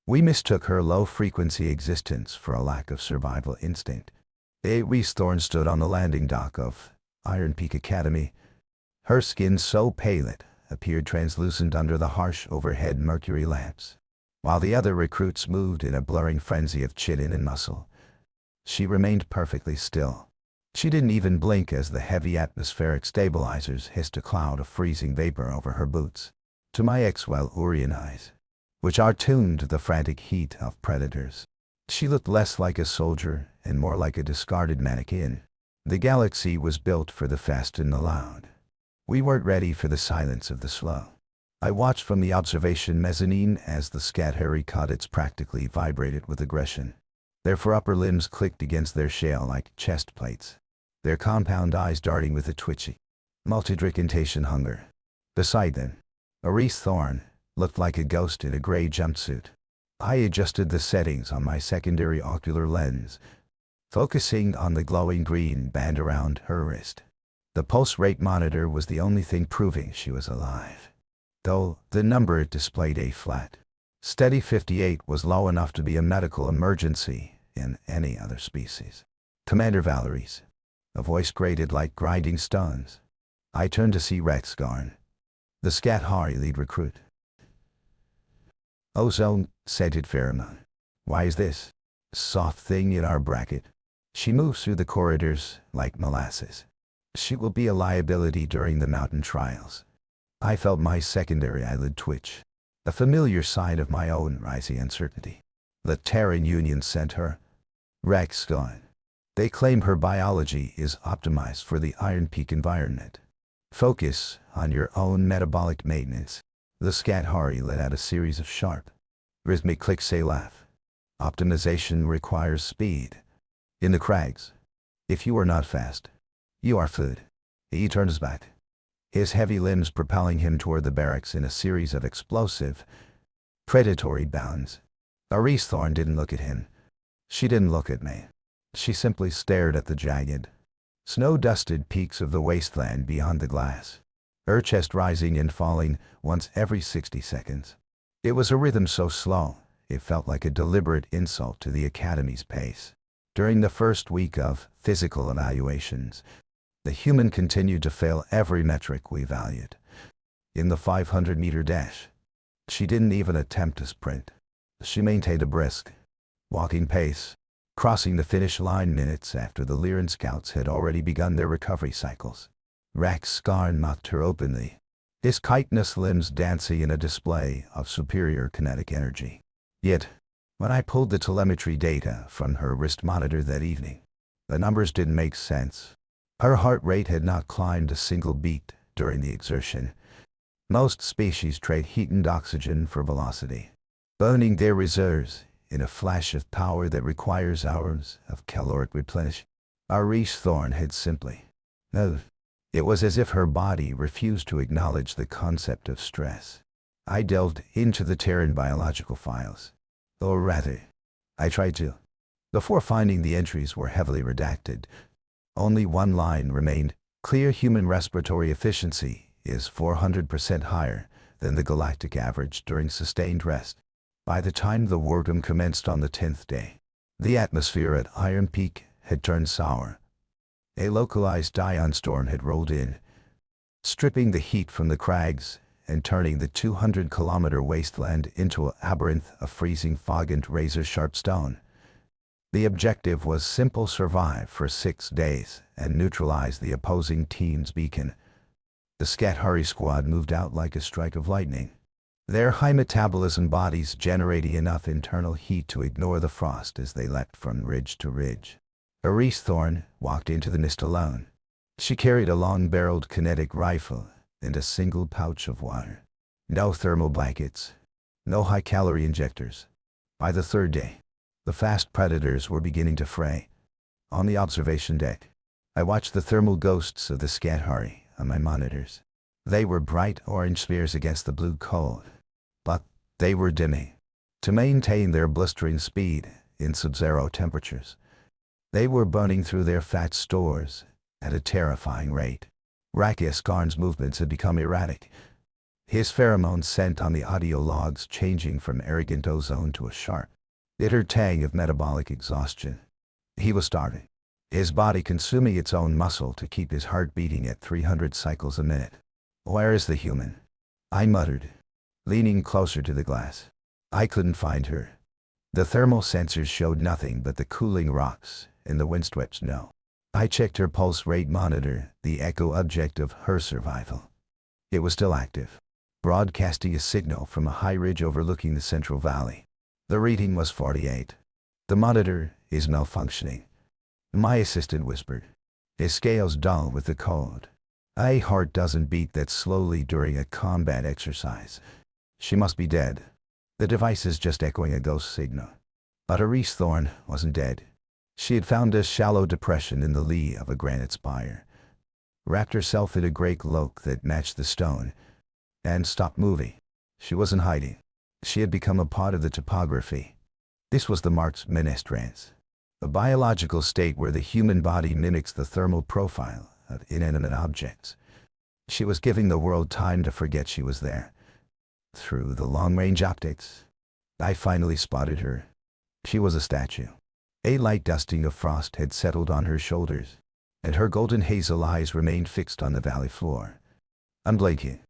We mistook her low-frequency existence for a lack of survival instinct. Reese Thorne stood on the landing dock of Iron Peak Academy, her skin so pale it appeared translucent under the harsh overhead mercury lamps. While the other recruits moved in a blurring frenzy of chitin and muscle, she remained perfectly still. She didn't even blink as the heavy atmospheric stabilizers hissed a cloud of freezing vapor over her boots. To my Urian eyes, which are tuned to the frantic heat of predators, she looked less like a soldier and more like a discarded mannequin. The galaxy was built for the fast and the loud. We weren't ready for the silence of the slow. I watched from the observation mezzanine as the scat-hairy caudets practically vibrated with aggression. Their four upper limbs clicked against their shell like chest plates, their compound eyes darting with a twitchy, multidricantation hunger. Beside them, Reese Thorne looked like a ghost in a gray jumpsuit. I adjusted the settings on my secondary ocular lens, focusing on the glowing green band around her wrist. The pulse rate monitor was the only thing proving she was alive, though the number it displayed a flat, steady 58 was low enough to be a medical emergency in any other species. Commander Valerie's, a voice grated like grinding stones. I turned to see Rex Garn, the Scat-Hari lead recruit. Ozone, scented pheromone. Why is this soft thing in our bracket? She moves through the corridors like molasses. She will be a liability during the mountain trials. I felt my secondary eyelid twitch, a familiar sign of my own rising uncertainty. The Terran Union sent her. Rex Garn. They claim her biology is optimized for the Iron Peak environment. Focus on your own metabolic maintenance. The Scat-Hari let out a series of sharp, rhythmic clicks. A laugh. Optimization requires speed. In the crags, if you are not fast, you are food. He turns back, his heavy limbs propelling him toward the barracks in a series of explosive, predatory bounds. Reese Thorne didn't look at him. She didn't look at me. She simply stared at the jagged, snow-dusted peaks of the wasteland beyond the glass, her chest rising and falling once every 60 seconds. It was a rhythm so slow, it felt like a deliberate insult to the Academy's pace. During the first week of physical evaluations, the human continued to fail every metric we valued. In the 500-meter dash, she didn't even attempt to sprint. She maintained a brisk, walking pace, crossing the finish line minutes after the Lyran scouts had already begun their recovery cycles. Rex Garn mocked her openly, his chitinous limbs dancing in a display of superior kinetic energy. Yet, when I pulled the telemetry data from her wrist monitor that evening, the numbers didn't make sense. Her heart rate had not climbed a single beat during the exertion. Most species trade heat and oxygen for velocity, burning their reserves in a flash of power that requires hours of caloric replenish. Reese Thorne had simply no. It was as if her body refused to acknowledge the concept of stress. I delved into the Terran biological files. Or rather, I tried to. Before finding the entries were heavily redacted. Only one line remained. Clear human respiratory efficiency is 400% higher than the galactic average during sustained rest. By the time the wargame commenced on the 10th day, the atmosphere at Iron Peak had turned sour. A localized ion storm had rolled in, stripping the heat from the crags and turning the 200-kilometer wasteland into a labyrinth of freezing fog and razor-sharp stone. The objective was simple: survive for 6 days and neutralize the opposing team's beacon. The Scat-Hari squad moved out like a strike of lightning, their high metabolism bodies generating enough internal heat to ignore the frost as they leapt from ridge to ridge. Reese Thorne walked into the mist alone. She carried a long-barreled kinetic rifle and a single pouch of water. No thermal blankets, no high-calorie injectors. By the 3rd day, the fast predators were beginning to fray. On the observation deck, I watched the thermal ghosts of the Scat-Hari on my monitors. They were bright orange spears against the blue cold, but they were dimming. To maintain their blistering speed in sub-zero temperatures, they were burning through their fat stores at a terrifying rate. Rex Garn's movements had become erratic, his pheromone scent on the audio logs changing from arrogant ozone to a sharp, bitter tang of metabolic exhaustion. He was starving, his body consuming its own muscle to keep his heart beating at 300 cycles a minute. "Where is the human?" I muttered, leaning closer to the glass. I couldn't find her. The thermal sensors showed nothing but the cooling rocks and the windswept snow. I checked her pulse rate monitor, the echo object of her survival. It was still active, broadcasting a signal from a high ridge overlooking the Central Valley. The reading was 48. "The monitor is malfunctioning," my assistant whispered, his scales dull with the cold. "A heart doesn't beat that slowly during a combat exercise. She must be dead." The device is just echoing a ghost signal. But Arise Thorn wasn't dead. She had found a shallow depression in the lee of a granite spire, wrapped herself in a grey cloak that matched the stone, and stopped moving. She wasn't hiding. She had become a part of the topography. This was the Marx Menestrans, a biological state where the human body mimics the thermal profile of inanimate objects. She was giving the world time to forget she was there. Through the long-range optics, I finally spotted her. She was a statue. A light dusting of frost had settled on her shoulders, and her golden hazel eyes remained fixed on the valley floor, unblinking.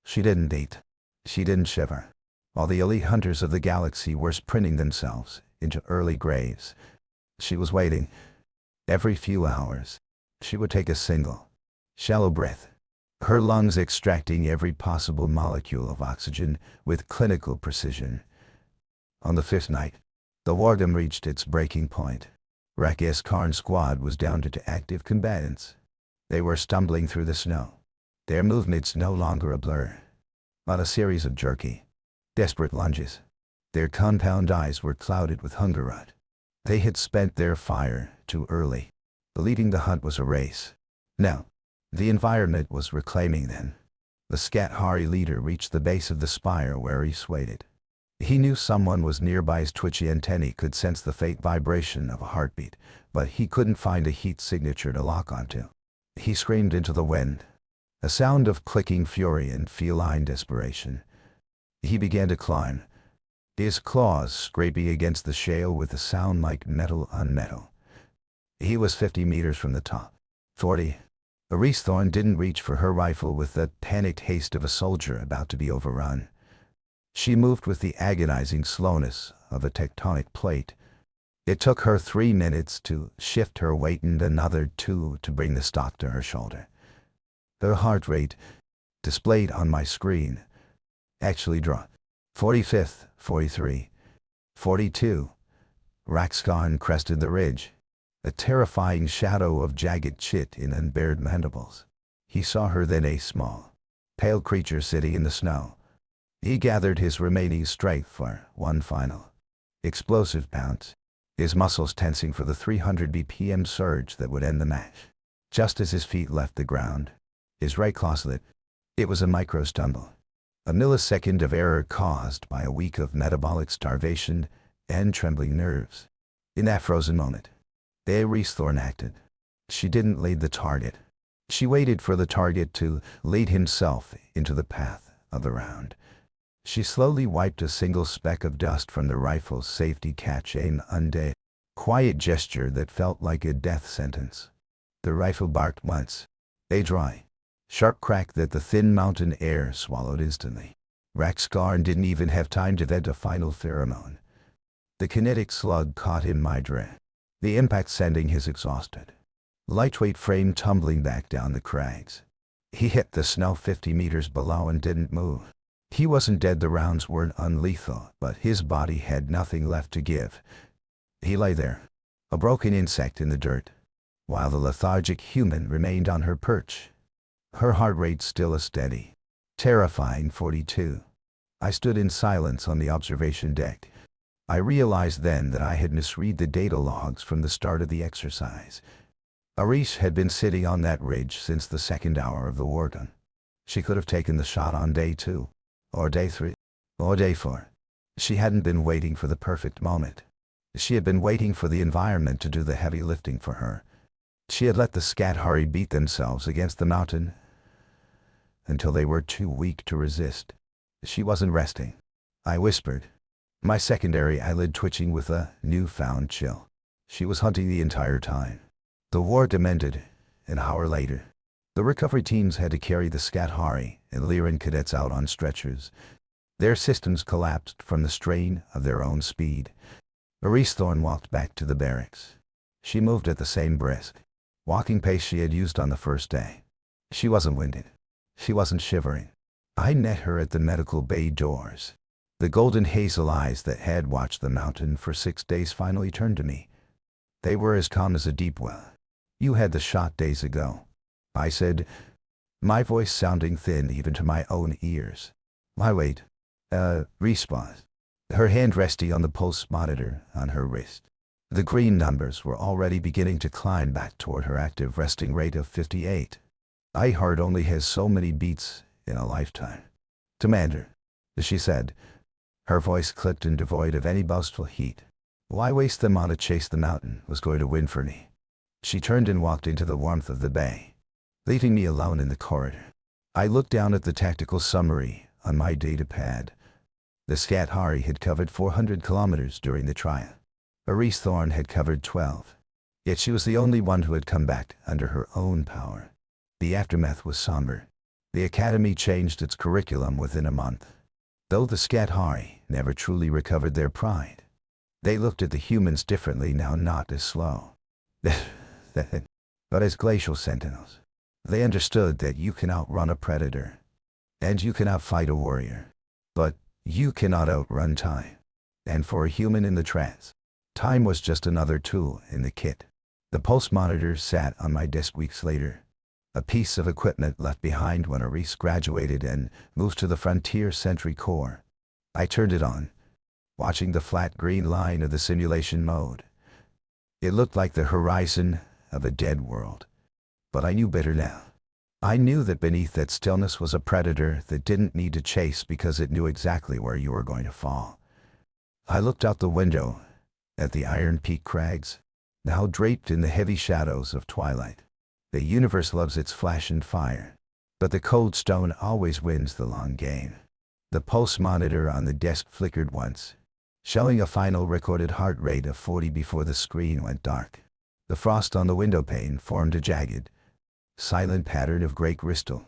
She didn't eat. She didn't shiver. While the elite hunters of the galaxy were sprinting themselves into early graves, she was waiting. Every few hours, she would take a single, shallow breath, her lungs extracting every possible molecule of oxygen with clinical precision. On the 5th night, the wardom reached its breaking point. Rak's Karn squad was down to active combatants. They were stumbling through the snow, their movements no longer a blur, but a series of jerky, desperate lunges. Their compound eyes were clouded with hunger rot. They had spent their fire too early. Leading the hunt was a race. Now, the environment was reclaiming them. The Scat-Hari leader reached the base of the spire where he waited. He knew someone was nearby. His twitchy antennae could sense the faint vibration of a heartbeat, but he couldn't find a heat signature to lock onto. He screamed into the wind, a sound of clicking fury and feline desperation. He began to climb, his claws scraping against the shale with a sound like metal on metal. He was 50 meters from the top. 40. Arise Thorn didn't reach for her rifle with the panicked haste of a soldier about to be overrun. She moved with the agonizing slowness of a tectonic plate. It took her 3 minutes to shift her weight and another 2 to bring the stock to her shoulder. Her heart rate, displayed on my screen, actually dropped. 45th, 43, 42. Raxkarn crested the ridge, a terrifying shadow of jagged chit in unbared mandibles. He saw her then, a small, pale creature sitting in the snow. He gathered his remaining strength for one final, explosive pounce, his muscles tensing for the 300 BPM surge that would end the match. Just as his feet left the ground, his right claw slit. It was a micro-stumble, a millisecond of error caused by a week of metabolic starvation and trembling nerves. In that frozen moment, Arise Thorn acted. She didn't lead the target. She waited for the target to lead himself into the path of the round. She slowly wiped a single speck of dust from the rifle's safety catch, an undead, quiet gesture that felt like a death sentence. The rifle barked once, a dry, sharp crack that the thin mountain air swallowed instantly. Raxkarn didn't even have time to vent a final pheromone. The kinetic slug caught in my dread, the impact sending his exhausted, lightweight frame tumbling back down the crags. He hit the snow 50 meters below and didn't move. He wasn't dead, the rounds weren't unlethal, but his body had nothing left to give. He lay there, a broken insect in the dirt, while the lethargic human remained on her perch, her heart rate still a steady, terrifying 42. I stood in silence on the observation deck. I realized then that I had misread the data logs from the start of the exercise. Arise had been sitting on that ridge since the 2nd hour of the war gun. She could have taken the shot on day 2, or day 3, or day 4. She hadn't been waiting for the perfect moment. She had been waiting for the environment to do the heavy lifting for her. She had let the Scat-Hari beat themselves against the mountain, until they were too weak to resist. She wasn't resting. I whispered, my secondary eyelid twitching with a newfound chill. She was hunting the entire time. The war demanded. An hour later, the recovery teams had to carry the Scathari and Lyran cadets out on stretchers. Their systems collapsed from the strain of their own speed. Maurice Thorne walked back to the barracks. She moved at the same brisk, walking pace she had used on the first day. She wasn't winded. She wasn't shivering. I met her at the medical bay doors. The golden hazel eyes that had watched the mountain for 6 days finally turned to me. They were as calm as a deep well. You had the shot days ago, I said, my voice sounding thin even to my own ears. Why wait? Respawn. Her hand resting on the pulse monitor on her wrist. The green numbers were already beginning to climb back toward her active resting rate of 58. My heart only has so many beats in a lifetime. Commander, she said. Her voice clipped and devoid of any boastful heat. Why waste them on a chase? The mountain was going to win for me. She turned and walked into the warmth of the bay, leaving me alone in the corridor. I looked down at the tactical summary on my data pad. The Scathari had covered 400 kilometers during the trial. Maurice Thorne had covered 12. Yet she was the only one who had come back under her own power. The aftermath was somber. The Academy changed its curriculum within a month. Though the Scathari never truly recovered their pride, they looked at the humans differently now, not as slow, but as glacial sentinels. They understood that you can outrun a predator, and you can outfight a warrior, but you cannot outrun time. And for a human in the trance, time was just another tool in the kit. The pulse monitor sat on my desk weeks later, a piece of equipment left behind when Maurice graduated and moved to the Frontier Sentry Corps. I turned it on, watching the flat green line of the simulation mode. It looked like the horizon of a dead world. But I knew better now. I knew that beneath that stillness was a predator that didn't need to chase because it knew exactly where you were going to fall. I looked out the window at the Iron Peak crags, now draped in the heavy shadows of twilight. The universe loves its flash and fire, but the cold stone always wins the long game. The pulse monitor on the desk flickered once, showing a final recorded heart rate of 40 before the screen went dark. The frost on the window pane formed a jagged, silent pattern of gray crystal.